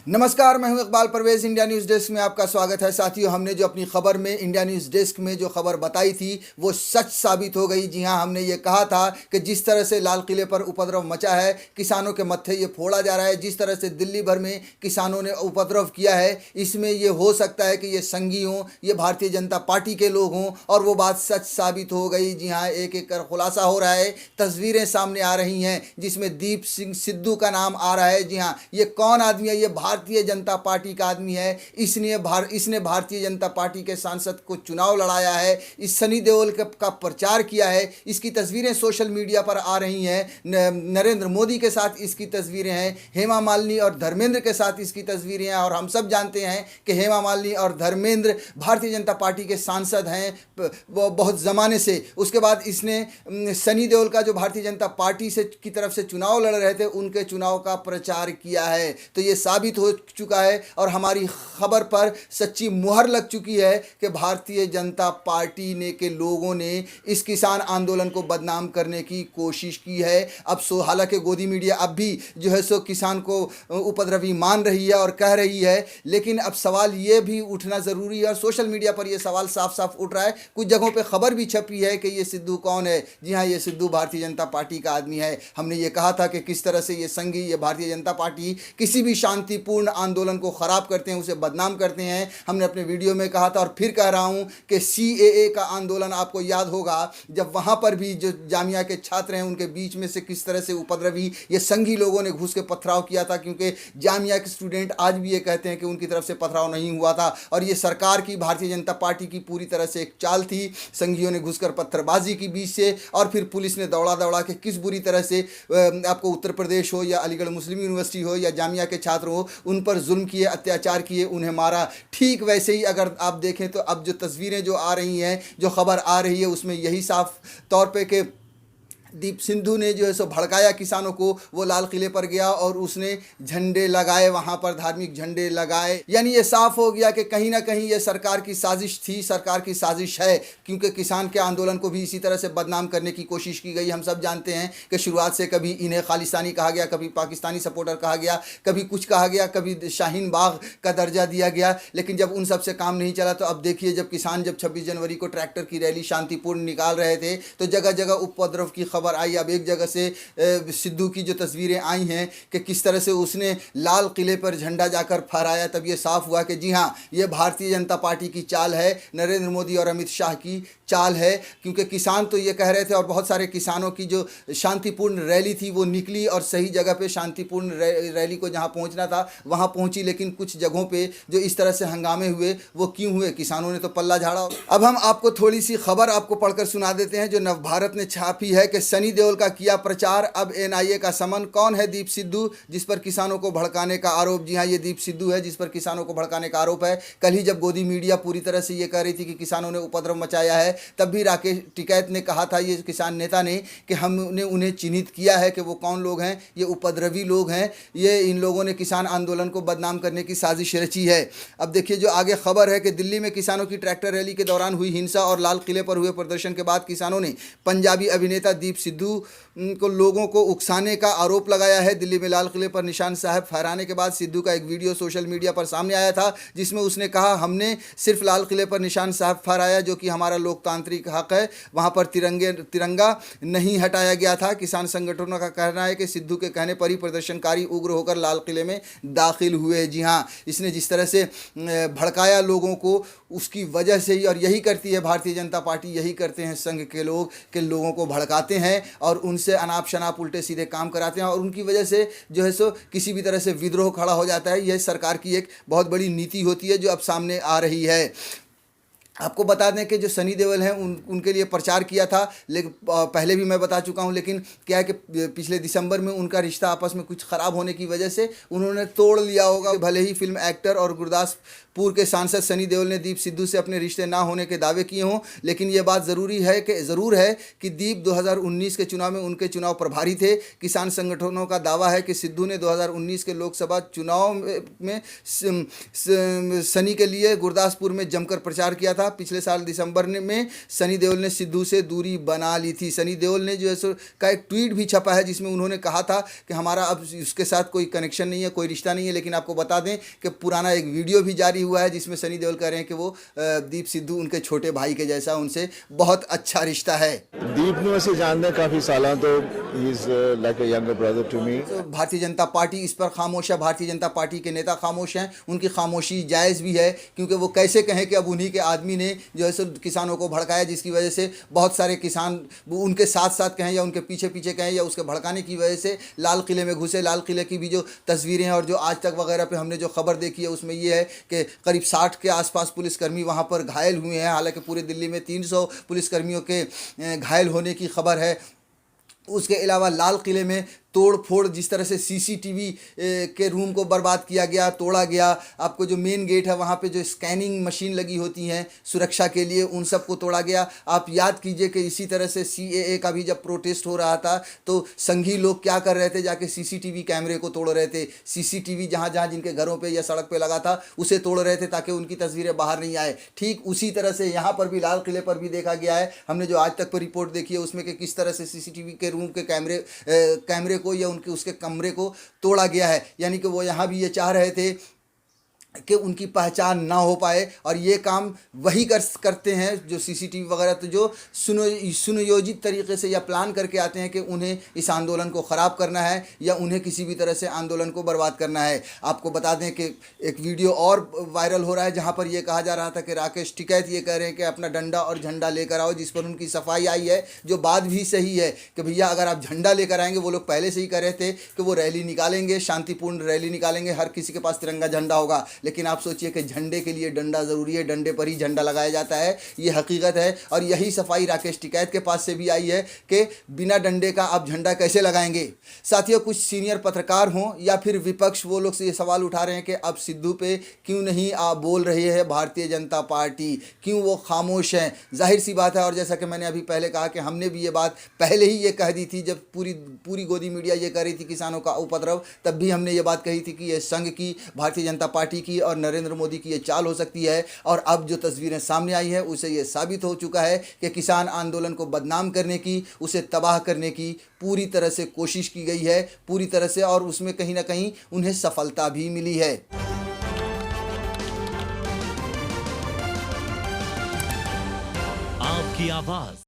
नमस्कार, मैं हूं Iqbal Parvez. India news desk में आपका स्वागत है। साथियों, हमने जो अपनी खबर में इंडिया न्यूज़ डेस्क में जो खबर बताई थी वो सच साबित हो गई। जी हां, हमने ये कहा था कि जिस तरह से लाल किले पर उपद्रव मचा है, किसानों के मत्थे ये फोड़ा जा रहा है, जिस तरह से दिल्ली भर में किसानों ने उपद्रव किया है, इसमें ये हो सकता है कि ये संगी हों, ये भारतीय जनता पार्टी के लोग हों, और वो बात सच साबित हो गई। जी हाँ, एक एक कर खुलासा हो रहा है, तस्वीरें सामने आ रही हैं जिसमें दीप सिंह सिद्धू का नाम आ रहा है। जी हाँ, ये कौन आदमी है? ये भारतीय जनता पार्टी का आदमी है। इसने भारतीय जनता पार्टी के सांसद को चुनाव लड़ाया है, इस सनी देओल का प्रचार किया है। इसकी तस्वीरें सोशल मीडिया पर आ रही हैं। नरेंद्र मोदी के साथ इसकी तस्वीरें हैं, हेमा मालिनी और धर्मेंद्र के साथ इसकी तस्वीरें हैं, और हम सब जानते हैं कि हेमा मालिनी और धर्मेंद्र भारतीय जनता पार्टी के सांसद हैं वो बहुत ज़माने से। उसके बाद इसने सनी देओल का जो भारतीय जनता पार्टी से की तरफ से चुनाव लड़ रहे थे, उनके चुनाव का प्रचार किया है। तो ये साबित हो चुका है और हमारी खबर पर सच्ची मुहर लग चुकी है कि भारतीय जनता पार्टी ने के लोगों ने इस किसान आंदोलन को बदनाम करने की कोशिश की है। अब हालांकि गोदी मीडिया अब भी जो है सो किसान को उपद्रवी मान रही है और कह रही है, लेकिन अब सवाल ये भी उठना ज़रूरी है और सोशल मीडिया पर यह सवाल साफ साफ उठ रहा है। कुछ जगहों पर खबर भी छपी है कि ये सिद्धू कौन है। जी हाँ, ये सिद्धू भारतीय जनता पार्टी का आदमी है। हमने ये कहा था कि किस तरह से ये संघी, ये भारतीय जनता पार्टी किसी भी शांतिपूर्ण आंदोलन को ख़राब करते हैं, उसे बदनाम करते हैं। हमने अपने वीडियो में कहा था और फिर कह रहा हूं कि सीएए का आंदोलन आपको याद होगा, जब वहां पर भी जो जामिया के छात्र हैं उनके बीच में से किस तरह से उपद्रवी ये संघी लोगों ने घुस के पथराव किया था, क्योंकि जामिया के स्टूडेंट आज भी ये कहते हैं कि उनकी तरफ से पथराव नहीं हुआ था और ये सरकार की, भारतीय जनता पार्टी की पूरी तरह से एक चाल थी। संघियों ने घुसकर पत्थरबाजी की बीच से, और फिर पुलिस ने दौड़ा दौड़ा के किस बुरी तरह से आपको उत्तर प्रदेश हो या अलीगढ़ मुस्लिम यूनिवर्सिटी हो या जामिया के छात्र हो, उन पर जुल्म किए, अत्याचार किए, उन्हें मारा। ठीक वैसे ही अगर आप देखें तो अब जो तस्वीरें जो आ रही हैं, जो खबर आ रही है, उसमें यही साफ तौर पे कि दीप सिद्धू ने जो है सो भड़काया किसानों को। वो लाल किले पर गया और उसने झंडे लगाए, वहाँ पर धार्मिक झंडे लगाए। यानी ये साफ हो गया कि कहीं ना कहीं ये सरकार की साजिश थी, सरकार की साजिश है, क्योंकि किसान के आंदोलन को भी इसी तरह से बदनाम करने की कोशिश की गई। हम सब जानते हैं कि शुरुआत से कभी इन्हें खालिस्तानी कहा गया, कभी पाकिस्तानी सपोर्टर कहा गया, कभी कुछ कहा गया, कभी शाहीन बाग का दर्जा दिया गया। लेकिन जब उन सब से काम नहीं चला तो अब देखिए, जब किसान जब 26 जनवरी को ट्रैक्टर की रैली शांतिपूर्ण निकाल रहे थे तो जगह जगह उपद्रव की खबर आई। अब एक जगह से सिद्धू की जो तस्वीरें आई हैं कि किस तरह से उसने लाल किले पर झंडा जाकर फहराया, तब ये साफ हुआ कि जी हाँ, ये भारतीय जनता पार्टी की चाल है, नरेंद्र मोदी और अमित शाह की चाल है। क्योंकि किसान तो ये कह रहे थे और बहुत सारे किसानों की जो शांतिपूर्ण रैली थी वो निकली और सही जगह पे शांतिपूर्ण रैली को जहाँ पहुँचना था वहाँ पहुँची, लेकिन कुछ जगहों पे जो इस तरह से हंगामे हुए वो क्यों हुए? किसानों ने तो पल्ला झाड़ा। अब हम आपको थोड़ी सी खबर आपको पढ़कर सुना देते हैं जो नवभारत ने छापी है कि सनी देओल का किया प्रचार, अब एनआईए का समन। कौन है दीप सिद्धू जिस पर किसानों को भड़काने का आरोप? जी हाँ, ये दीप सिद्धू है जिस पर किसानों को भड़काने का आरोप है। कल ही जब गोदी मीडिया पूरी तरह से ये कह रही थी कि किसानों ने उपद्रव मचाया है, तब भी राकेश टिकैत ने कहा था, ये किसान नेता ने, कि हमने उन्हें चिन्हित किया है कि वो कौन लोग हैं, ये उपद्रवी लोग हैं, ये इन लोगों ने किसान आंदोलन को बदनाम करने की साजिश रची है। अब देखिए जो आगे खबर है कि दिल्ली में किसानों की ट्रैक्टर रैली के दौरान हुई हिंसा और लाल किले पर हुए प्रदर्शन के बाद किसानों ने पंजाबी अभिनेता दीप सिद्धू को लोगों को उकसाने का आरोप लगाया है। दिल्ली में लाल किले पर निशान साहब फहराने के बाद सिद्धू का एक वीडियो सोशल मीडिया पर सामने आया था जिसमें उसने कहा, हमने सिर्फ लाल किले पर निशान साहब फहराया जो कि हमारा लोकतांत्रिक हक है, वहां पर तिरंगा नहीं हटाया गया था। किसान संगठनों का कहना है कि सिद्धू के कहने पर ही प्रदर्शनकारी उग्र होकर लाल किले में दाखिल हुए। जी हाँ, इसने जिस तरह से भड़काया लोगों को, उसकी वजह से ही, और यही करती है भारतीय जनता पार्टी, यही करते हैं संघ के लोग कि लोगों को भड़काते हैं और उनसे अनाप शनाप उल्टे सीधे काम कराते हैं और उनकी वजह से जो है सो किसी भी तरह से विद्रोह खड़ा हो जाता है। यह सरकार की एक बहुत बड़ी नीति होती है जो अब सामने आ रही है। आपको बता दें कि जो सनी देओल हैं उनके लिए प्रचार किया था, लेकिन पहले भी मैं बता चुका हूं, लेकिन क्या है कि पिछले दिसंबर में उनका रिश्ता आपस में कुछ ख़राब होने की वजह से उन्होंने तोड़ लिया होगा। भले ही फिल्म एक्टर और गुरदासपुर के सांसद सनी देओल ने दीप सिद्धू से अपने रिश्ते ना होने के दावे किए हों, लेकिन ये बात ज़रूर है कि दीप 2019 के चुनाव में उनके चुनाव प्रभारी थे। किसान संगठनों का दावा है कि सिद्धू ने 2019 के लोकसभा चुनाव में सनी के लिए गुरदासपुर में जमकर प्रचार किया था। था पिछले साल दिसंबर में सनी देओल ने सिद्धू से दूरी बना ली थी। सनी देओल ने जो है सो का एक ट्वीट भी छपा है जिसमें उन्होंने कहा था कि हमारा अब उसके साथ कोई कनेक्शन नहीं है, कोई रिश्ता नहीं है। लेकिन आपको बता दें कि पुराना एक वीडियो भी जारी हुआ है जिसमें सनी देओल कह रहे हैं कि वो दीप सिद्धू उनके छोटे भाई के जैसा, उनसे बहुत अच्छा रिश्ता है। दीप ने वैसे जानते हैं काफ़ी साल, तो he is like a younger brother to me. तो भारतीय जनता पार्टी इस पर खामोश है, भारतीय जनता पार्टी के नेता खामोश हैं। उनकी खामोशी जायज़ भी है, क्योंकि वो कैसे कहें कि अब उन्हीं के आदमी ने जो है सो किसानों को भड़काया, जिसकी वजह से बहुत सारे किसान वो उनके साथ साथ कहें या उनके पीछे पीछे कहें या उसके भड़काने की वजह से लाल किले में घुसे। लाल किले की भी जो तस्वीरें हैं और जो आज तक वगैरह पे हमने जो खबर देखी है उसमें ये है कि करीब 60 के आसपास पुलिसकर्मी वहाँ पर घायल हुए हैं। हालांकि पूरे दिल्ली में 300 पुलिसकर्मियों के घायल होने की खबर है। उसके अलावा लाल किले में तोड़ फोड़, जिस तरह से सीसीटीवी के रूम को बर्बाद किया गया, तोड़ा गया। आपको जो मेन गेट है वहाँ पे जो स्कैनिंग मशीन लगी होती हैं सुरक्षा के लिए, उन सब को तोड़ा गया। आप याद कीजिए कि इसी तरह से सीएए का भी जब प्रोटेस्ट हो रहा था तो संघी लोग क्या कर रहे थे, जाके सीसीटीवी कैमरे को तोड़ रहे थे। सीसीटीवी जहाँ जहाँ जिनके घरों पर या सड़क पर लगा था उसे तोड़ रहे थे ताकि उनकी तस्वीरें बाहर नहीं आए। ठीक उसी तरह से यहाँ पर भी लाल किले पर भी देखा गया है। हमने जो आज तक पर रिपोर्ट देखी है उसमें कि किस तरह से सीसीटीवी के रूम के कैमरे को या उनके उसके कमरे को तोड़ा गया है। यानी कि वो यहाँ भी ये चाह रहे थे कि उनकी पहचान ना हो पाए, और ये काम वही करते हैं जो सीसीटीवी वगैरह तो जो सुनियोजित तरीके से या प्लान करके आते हैं कि उन्हें इस आंदोलन को ख़राब करना है या उन्हें किसी भी तरह से आंदोलन को बर्बाद करना है। आपको बता दें कि एक वीडियो और वायरल हो रहा है जहां पर यह कहा जा रहा था कि राकेश टिकैत ये कह रहे हैं कि अपना डंडा और झंडा लेकर आओ, जिस पर उनकी सफाई आई है। जो बात भी सही है कि भैया अगर आप झंडा लेकर आएंगे, वो लोग पहले से ही कह रहे थे कि वो रैली निकालेंगे, शांतिपूर्ण रैली निकालेंगे, हर किसी के पास तिरंगा झंडा होगा। लेकिन आप सोचिए कि झंडे के लिए डंडा ज़रूरी है, डंडे पर ही झंडा लगाया जाता है, ये हकीकत है। और यही सफाई राकेश टिकैत के पास से भी आई है कि बिना डंडे का आप झंडा कैसे लगाएंगे। साथियों, कुछ सीनियर पत्रकार हों या फिर विपक्ष, वो लोग से ये सवाल उठा रहे हैं कि अब सिद्धू पे क्यों नहीं आप बोल रही है भारतीय जनता पार्टी, क्यों वो खामोश हैं। जाहिर सी बात है, और जैसा कि मैंने अभी पहले कहा कि हमने भी ये बात पहले ही ये कह दी थी जब पूरी गोदी मीडिया ये कह रही थी किसानों का उपद्रव, तब भी हमने ये बात कही थी कि ये संघ की, भारतीय जनता पार्टी की और नरेंद्र मोदी की ये चाल हो सकती है। और अब जो तस्वीरें सामने आई है उससे ये साबित हो चुका है कि किसान आंदोलन को बदनाम करने की, उसे तबाह करने की पूरी तरह से कोशिश की गई है, पूरी तरह से, और उसमें कहीं ना कहीं उन्हें सफलता भी मिली है। आपकी आवाज